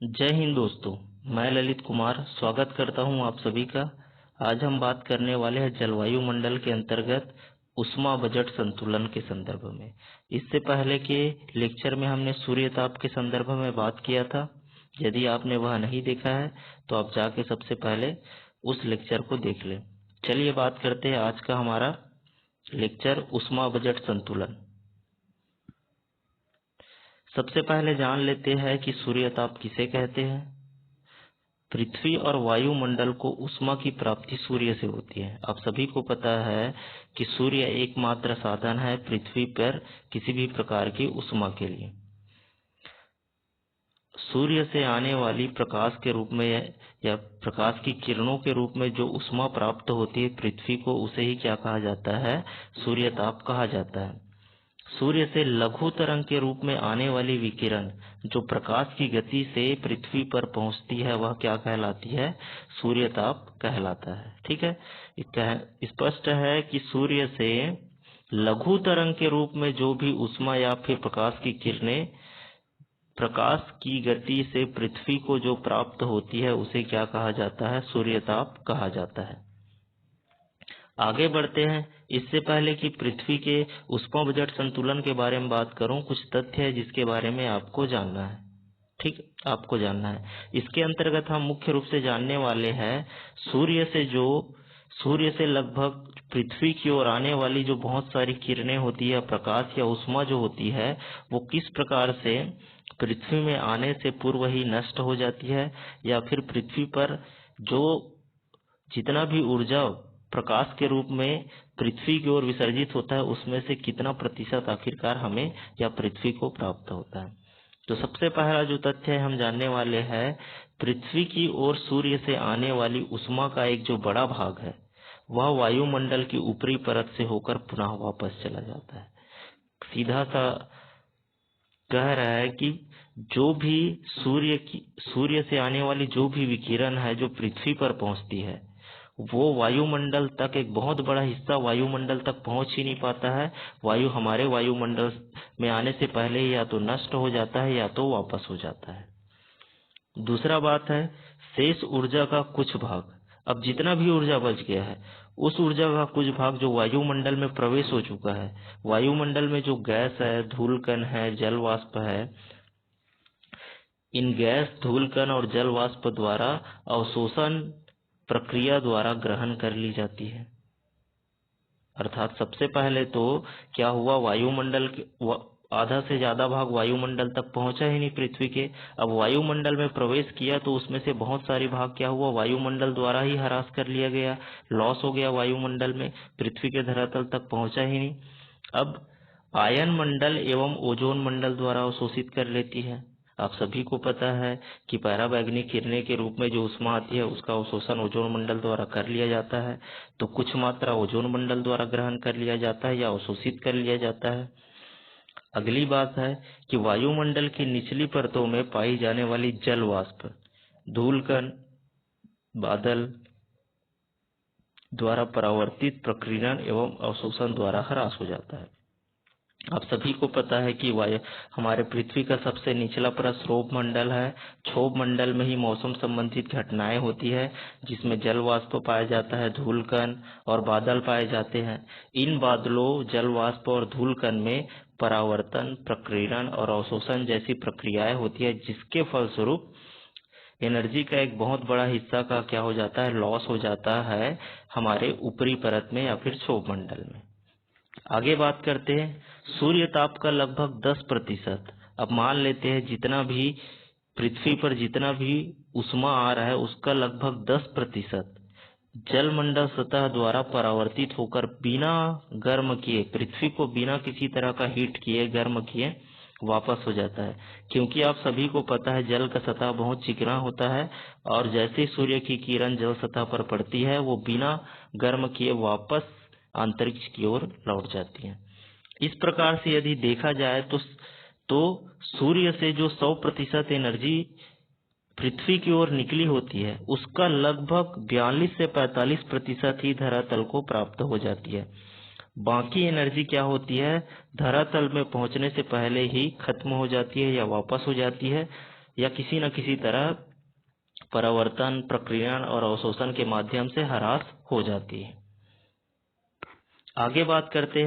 जय हिंद दोस्तों। मैं ललित कुमार स्वागत करता हूं आप सभी का। आज हम बात करने वाले हैं जलवायु मंडल के अंतर्गत उष्मा बजट संतुलन के संदर्भ में। इससे पहले के लेक्चर में हमने सूर्य ताप के संदर्भ में बात किया था। यदि आपने वह नहीं देखा है तो आप जाके सबसे पहले उस लेक्चर को देख लें। चलिए बात करते हैं आज का हमारा लेक्चर उष्मा बजट संतुलन। सबसे पहले जान लेते हैं कि सूर्य ताप किसे कहते हैं। पृथ्वी और वायुमंडल को ऊष्मा की प्राप्ति सूर्य से होती है। आप सभी को पता है कि सूर्य एकमात्र साधन है पृथ्वी पर किसी भी प्रकार की ऊष्मा के लिए। सूर्य से आने वाली प्रकाश के रूप में या प्रकाश की किरणों के रूप में जो ऊष्मा प्राप्त होती है पृथ्वी को, उसे ही क्या कहा जाता है? सूर्य ताप कहा जाता है। सूर्य से लघु तरंग के रूप में आने वाली विकिरण जो प्रकाश की गति से पृथ्वी पर पहुंचती है वह क्या कहलाती है? सूर्य ताप कहलाता है। ठीक है, स्पष्ट है कि सूर्य से लघु तरंग के रूप में जो भी ऊष्मा या फिर प्रकाश की किरणें प्रकाश की गति से पृथ्वी को जो प्राप्त होती है उसे क्या कहा जाता है? सूर्य ताप कहा जाता है। आगे बढ़ते हैं। इससे पहले कि पृथ्वी के उष्मा बजट संतुलन के बारे में बात करूं, कुछ तथ्य है जिसके बारे में आपको जानना है। ठीक, आपको जानना है। इसके अंतर्गत हम मुख्य रूप से जानने वाले हैं सूर्य से लगभग पृथ्वी की ओर आने वाली जो बहुत सारी किरणें होती है, प्रकाश या ऊष्मा जो होती है, वो किस प्रकार से पृथ्वी में आने से पूर्व ही नष्ट हो जाती है, या फिर पृथ्वी पर जो जितना भी ऊर्जा प्रकाश के रूप में पृथ्वी की ओर विसर्जित होता है उसमें से कितना प्रतिशत आखिरकार हमें या पृथ्वी को प्राप्त होता है। तो सबसे पहला जो तथ्य हम जानने वाले हैं, पृथ्वी की ओर सूर्य से आने वाली ऊष्मा का एक जो बड़ा भाग है वह वायुमंडल की ऊपरी परत से होकर पुनः वापस चला जाता है। सीधा सा कह रहा है कि जो भी सूर्य से आने वाली जो भी विकिरण है जो पृथ्वी पर पहुंचती है वो वायुमंडल तक, एक बहुत बड़ा हिस्सा वायुमंडल तक पहुंच ही नहीं पाता है। हमारे वायुमंडल में आने से पहले या तो नष्ट हो जाता है या तो वापस हो जाता है। दूसरा बात है शेष ऊर्जा का कुछ भाग, अब जितना भी ऊर्जा बच गया है उस ऊर्जा का कुछ भाग जो वायुमंडल में प्रवेश हो चुका है, वायुमंडल में जो गैस है, धूलकण है, जल वाष्प है, इन गैस, धूलकण और जल वाष्प द्वारा अवशोषण प्रक्रिया द्वारा ग्रहण कर ली जाती है। अर्थात सबसे पहले तो क्या हुआ, वायुमंडल के आधा से ज्यादा भाग वायुमंडल तक पहुंचा ही नहीं पृथ्वी के। अब वायुमंडल में प्रवेश किया तो उसमें से बहुत सारी भाग क्या हुआ, वायुमंडल द्वारा ही हरास कर लिया गया, लॉस हो गया वायुमंडल में, पृथ्वी के धरातल तक पहुंचा ही नहीं। अब आयन मंडल एवं ओजोन मंडल द्वारा अवशोषित कर लेती है। आप सभी को पता है कि पराबैंगनी किरणें के रूप में जो ऊष्मा आती है उसका अवशोषण ओजोन मंडल द्वारा कर लिया जाता है। तो कुछ मात्रा ओजोन मंडल द्वारा ग्रहण कर लिया जाता है या अवशोषित कर लिया जाता है। अगली बात है कि वायुमंडल की निचली परतों में पाई जाने वाली जल वाष्प, धूलकण, बादल द्वारा परावर्तित प्रकीर्णन एवं अवशोषण द्वारा ह्रास हो जाता है। आप सभी को पता है कि हमारे पृथ्वी का सबसे निचला परत क्षोभ मंडल है। क्षोभ मंडल में ही मौसम संबंधित घटनाएं होती है जिसमें जल वाष्प पाया जाता है, धूलकण और बादल पाए जाते हैं। इन बादलों, जल वाष्प और धूलकण में परावर्तन, प्रकीर्णन और अवशोषण जैसी प्रक्रियाएं होती है जिसके फलस्वरूप एनर्जी का एक बहुत बड़ा हिस्सा का क्या हो जाता है, लॉस हो जाता है हमारे ऊपरी परत में या फिर क्षोभ मंडल में। आगे बात करते हैं सूर्य ताप का लगभग 10%। अब मान लेते हैं जितना भी पृथ्वी पर जितना भी ऊष्मा आ रहा है उसका लगभग 10% जलमंडल सतह द्वारा परावर्तित होकर बिना गर्म किए, पृथ्वी को बिना किसी तरह का हीट किए, गर्म किए वापस हो जाता है। क्योंकि आप सभी को पता है जल का सतह बहुत चिकना होता है और जैसे सूर्य की किरण जल सतह पर पड़ती है वो बिना गर्म किए वापस अंतरिक्ष की ओर लौट जाती है। इस प्रकार से यदि देखा जाए तो सूर्य से जो 100% एनर्जी पृथ्वी की ओर निकली होती है उसका लगभग 42 से 45% ही धरातल को प्राप्त हो जाती है। बाकी एनर्जी क्या होती है, धरातल में पहुंचने से पहले ही खत्म हो जाती है या वापस हो जाती है। या किसी न किसी तरह परावर्तन, प्रक्रियण और अवशोषण के माध्यम से ह्रास हो जाती है। आगे बात करते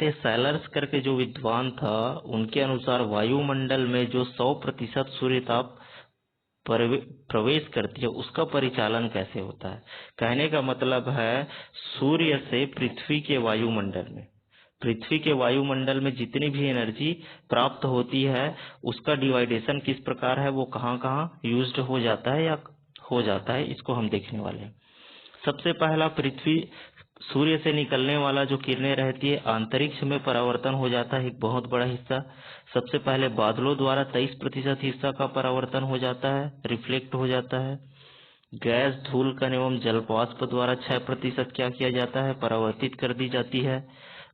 हैं सैलर्स करके जो विद्वान था, उनके अनुसार वायुमंडल में जो 100% सूर्य ताप प्रवेश करती है उसका परिचालन कैसे होता है। कहने का मतलब है सूर्य से पृथ्वी के वायुमंडल में जितनी भी एनर्जी प्राप्त होती है उसका डिवाइडेशन किस प्रकार है, वो कहाँ यूज्ड हो जाता है या हो जाता है, इसको हम देखने वाले हैं। सबसे पहला, पृथ्वी सूर्य से निकलने वाला जो किरणें रहती है अंतरिक्ष में परावर्तन हो जाता है एक बहुत बड़ा हिस्सा। सबसे पहले बादलों द्वारा 23% हिस्सा का परावर्तन हो जाता है, रिफ्लेक्ट हो जाता है। गैस, धूल कण एवं जलवाष्प द्वारा 6% क्या किया जाता है, परावर्तित कर दी जाती है।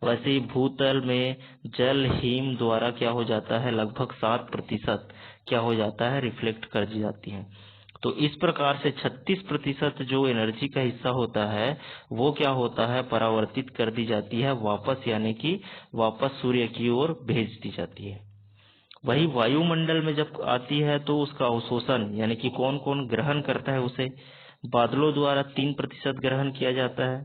वैसे ही भूतल में जल, हिम द्वारा क्या हो जाता है, लगभग 7% क्या हो जाता है, रिफ्लेक्ट कर दी जाती है। तो इस प्रकार से 36% जो एनर्जी का हिस्सा होता है वो क्या होता है, परावर्तित कर दी जाती है वापस, यानी कि वापस सूर्य की ओर भेज दी जाती है। वही वायुमंडल में जब आती है तो उसका अवशोषण यानी कि कौन कौन ग्रहण करता है उसे, बादलों द्वारा 3% ग्रहण किया जाता है।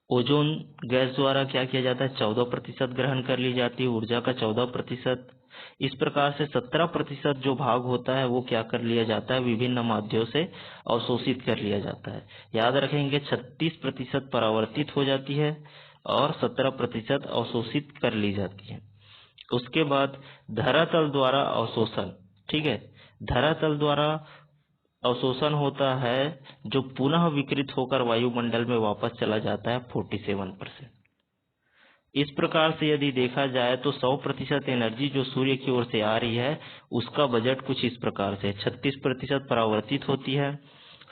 ओजोन गैस द्वारा क्या किया जाता है, 14% ग्रहण कर ली जाती है, ऊर्जा का 14%। इस प्रकार से 17% जो भाग होता है वो क्या कर लिया जाता है, विभिन्न माध्यमों से अवशोषित कर लिया जाता है। याद रखेंगे 36% परावर्तित हो जाती है और 17% अवशोषित कर ली जाती है। उसके बाद धरातल द्वारा अवशोषण, ठीक है, धरातल द्वारा अवशोषण होता है जो पुनः विकृत होकर वायुमंडल में वापस चला जाता है 47%। इस प्रकार से यदि देखा जाए तो 100% एनर्जी जो सूर्य की ओर से आ रही है उसका बजट कुछ इस प्रकार से 36% परावर्तित होती है,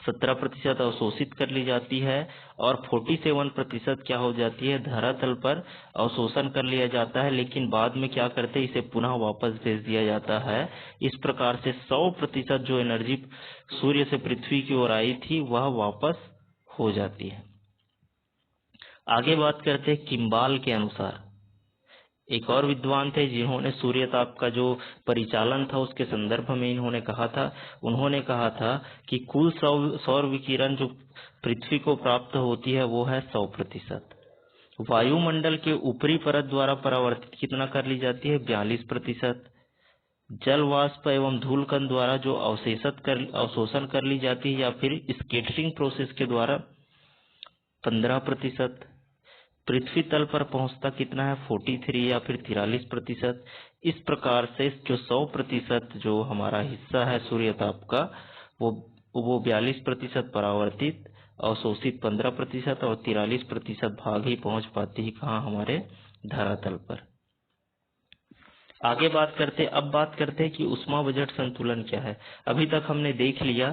17% अवशोषित कर ली जाती है और 47% क्या हो जाती है, धरातल पर अवशोषण कर लिया जाता है, लेकिन बाद में क्या करते हैं, इसे पुनः वापस भेज दिया जाता है। इस प्रकार से 100% जो एनर्जी सूर्य से पृथ्वी की ओर आई थी वह वापस हो जाती है। आगे बात करते हैं किम्बाल के अनुसार। एक और विद्वान थे जिन्होंने सूर्य ताप का जो परिचालन था उसके संदर्भ में उन्होंने कहा था कि कुल सौर विकिरण जो पृथ्वी को प्राप्त होती है वो है 100%। वायुमंडल के ऊपरी परत द्वारा परावर्तित कितना कर ली जाती है, 42%। जल वाष्प एवं धूल कण द्वारा जो अवशोषण कर ली जाती है या फिर स्कैटरिंग प्रोसेस के द्वारा 15%। पृथ्वी तल पर पहुंचता कितना है, 43 या फिर 43%। इस प्रकार से जो 100% जो हमारा हिस्सा है सूर्य ताप का वो 42% परावर्तित, अवशोषित 15% और 43% भाग ही पहुंच पाती है कहाँ, हमारे धरातल पर। आगे बात करते हैं कि ऊष्मा बजट संतुलन क्या है। अभी तक हमने देख लिया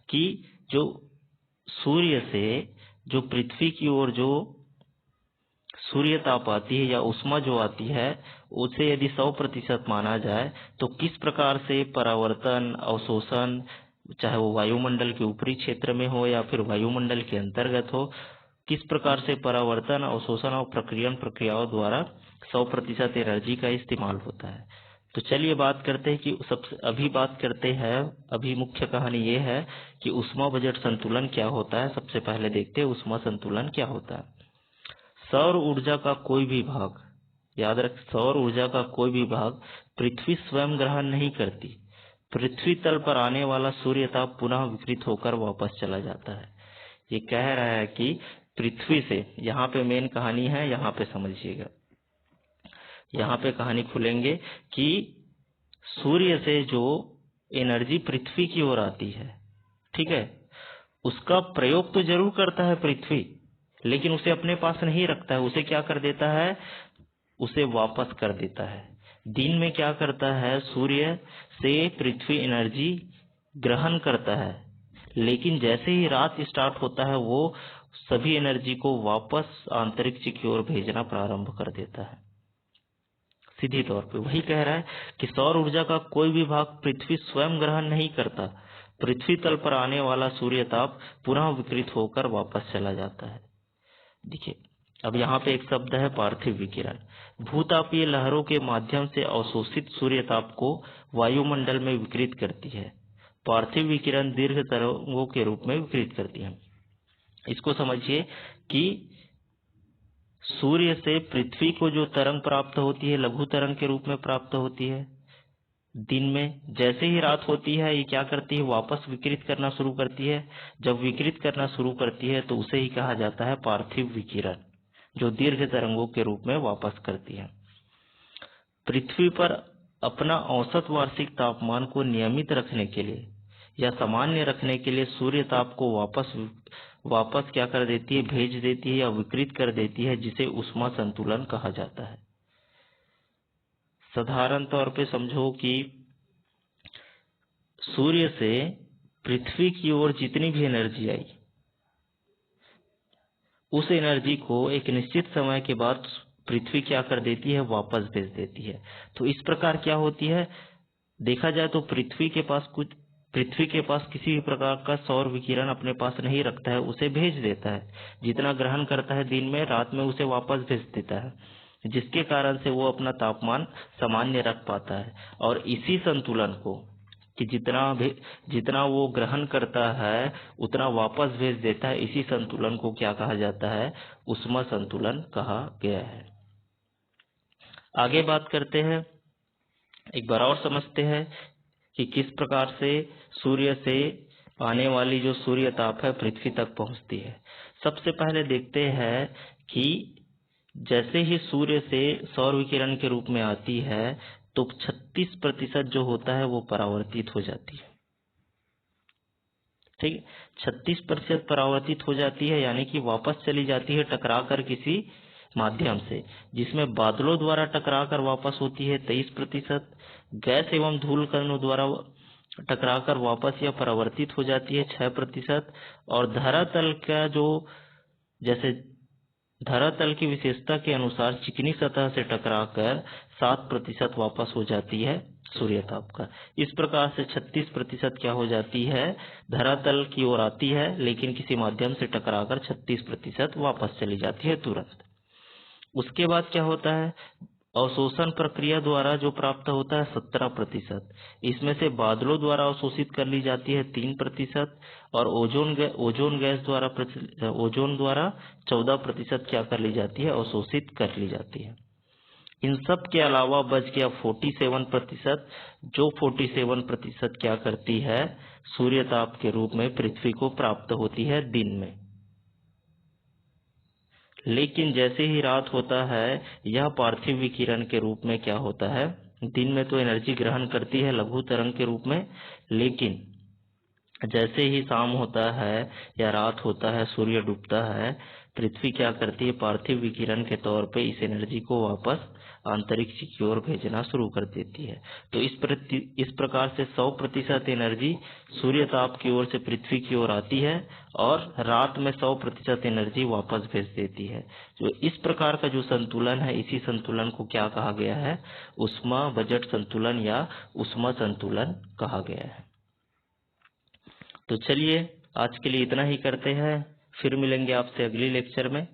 कि जो सूर्य से जो पृथ्वी की ओर जो सूर्य ताप आती है या ऊष्मा जो आती है उसे यदि 100% माना जाए तो किस प्रकार से परावर्तन, अवशोषण, चाहे वो वायुमंडल के ऊपरी क्षेत्र में हो या फिर वायुमंडल के अंतर्गत हो, किस प्रकार से परावर्तन, अवशोषण और प्रक्रियाओं द्वारा 100% एनर्जी का इस्तेमाल होता है। तो चलिए बात करते हैं कि अभी मुख्य कहानी ये है कि ऊष्मा बजट संतुलन क्या होता है। सबसे पहले देखते हैं ऊष्मा संतुलन क्या होता है। सौर ऊर्जा का कोई भी भाग, याद रख, सौर ऊर्जा का कोई भी भाग पृथ्वी स्वयं ग्रहण नहीं करती। पृथ्वी तल पर आने वाला सूर्य ताप पुनः विकृत होकर वापस चला जाता है। ये कह रहा है कि पृथ्वी से, यहाँ पे मेन कहानी है, यहाँ पे समझिएगा, यहाँ पे कहानी खुलेंगे कि सूर्य से जो एनर्जी पृथ्वी की ओर आती है, ठीक है, उसका प्रयोग तो जरूर करता है पृथ्वी, लेकिन उसे अपने पास नहीं रखता है। उसे क्या कर देता है, उसे वापस कर देता है। दिन में क्या करता है, सूर्य से पृथ्वी एनर्जी ग्रहण करता है, लेकिन जैसे ही रात स्टार्ट होता है वो सभी एनर्जी को वापस अंतरिक्ष की ओर भेजना प्रारंभ कर देता है। सीधी तौर पे वही कह रहा है कि सौर ऊर्जा का कोई भी भाग पृथ्वी स्वयं ग्रहण नहीं करता। पृथ्वी तल पर आने वाला सूर्य ताप पुनः विकृत होकर वापस चला जाता है। देखिए अब यहाँ पे एक शब्द है पार्थिव विकिरण। भूतापीय लहरों के माध्यम से अवशोषित सूर्य ताप को वायुमंडल में विकिरित करती है। पार्थिव विकिरण दीर्घ तरंगों के रूप में विकिरित करती है। इसको समझिए कि सूर्य से पृथ्वी को जो तरंग प्राप्त होती है लघु तरंग के रूप में प्राप्त होती है दिन में, जैसे ही रात होती है ये क्या करती है, वापस विकिरित करना शुरू करती है। जब विकिरित करना शुरू करती है तो उसे ही कहा जाता है पार्थिव विकिरण, जो दीर्घ तरंगों के रूप में वापस करती है। पृथ्वी पर अपना औसत वार्षिक तापमान को नियमित रखने के लिए या सामान्य रखने के लिए सूर्य ताप को वापस क्या कर देती है, भेज देती है या विकृत कर देती है, जिसे ऊष्मा संतुलन कहा जाता है। साधारण तौर पे समझो कि सूर्य से पृथ्वी की ओर जितनी भी एनर्जी आई, उस एनर्जी को एक निश्चित समय के बाद पृथ्वी क्या कर देती है, वापस भेज देती है। तो इस प्रकार क्या होती है, देखा जाए तो पृथ्वी के पास किसी भी प्रकार का सौर विकिरण अपने पास नहीं रखता है, उसे भेज देता है। जितना ग्रहण करता है दिन में, रात में उसे वापस भेज देता है, जिसके कारण से वो अपना तापमान सामान्य रख पाता है। और इसी संतुलन को कि जितना वो ग्रहण करता है उतना वापस भेज देता है, इसी संतुलन को क्या कहा जाता है, ऊष्मा संतुलन कहा गया है। आगे बात करते हैं, एक बार और समझते हैं कि किस प्रकार से सूर्य से आने वाली जो सूर्य ताप है पृथ्वी तक पहुंचती है। सबसे पहले देखते हैं कि जैसे ही सूर्य से सौर विकिरण के रूप में आती है तो 36% जो होता है वो परावर्तित हो जाती है। ठीक है, 36% परावर्तित हो जाती है, यानी कि वापस चली जाती है टकरा कर किसी माध्यम से, जिसमें बादलों द्वारा टकरा कर वापस होती है 23%, गैस एवं धूल कणों द्वारा टकराकर वापस या परावर्तित हो जाती है 6%, और धरातल का जो जैसे धरातल की विशेषता के अनुसार चिकनी सतह से टकराकर 7% वापस हो जाती है सूर्य ताप का। इस प्रकार से 36% क्या हो जाती है, धरातल की ओर आती है, लेकिन किसी माध्यम से टकराकर 36% वापस चली जाती है तुरंत। उसके बाद क्या होता है, अवशोषण प्रक्रिया द्वारा जो प्राप्त होता है 17%, इसमें से बादलों द्वारा अवशोषित कर ली जाती है 3%, और ओजोन द्वारा 14% क्या कर ली जाती है, अवशोषित कर ली जाती है। इन सब के अलावा बच गया 47%, जो 47% क्या करती है, सूर्य ताप के रूप में पृथ्वी को प्राप्त होती है दिन में। लेकिन जैसे ही रात होता है, यह पार्थिव विकिरण के रूप में क्या होता है, दिन में तो एनर्जी ग्रहण करती है लघु तरंग के रूप में, लेकिन जैसे ही शाम होता है या रात होता है, सूर्य डूबता है, पृथ्वी क्या करती है, पार्थिव विकिरण के तौर पे इस एनर्जी को वापस अंतरिक्ष की ओर भेजना शुरू कर देती है। तो इस प्रकार से 100% एनर्जी सूर्य ताप की ओर से पृथ्वी की ओर आती है, और रात में 100% एनर्जी वापस भेज देती है। तो इस प्रकार का जो संतुलन है, इसी संतुलन को क्या कहा गया है, ऊष्मा बजट संतुलन या ऊष्मा संतुलन कहा गया है। तो चलिए आज के लिए इतना ही करते हैं, फिर मिलेंगे आपसे अगली लेक्चर में।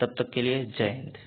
तब तक के लिए जय हिंद।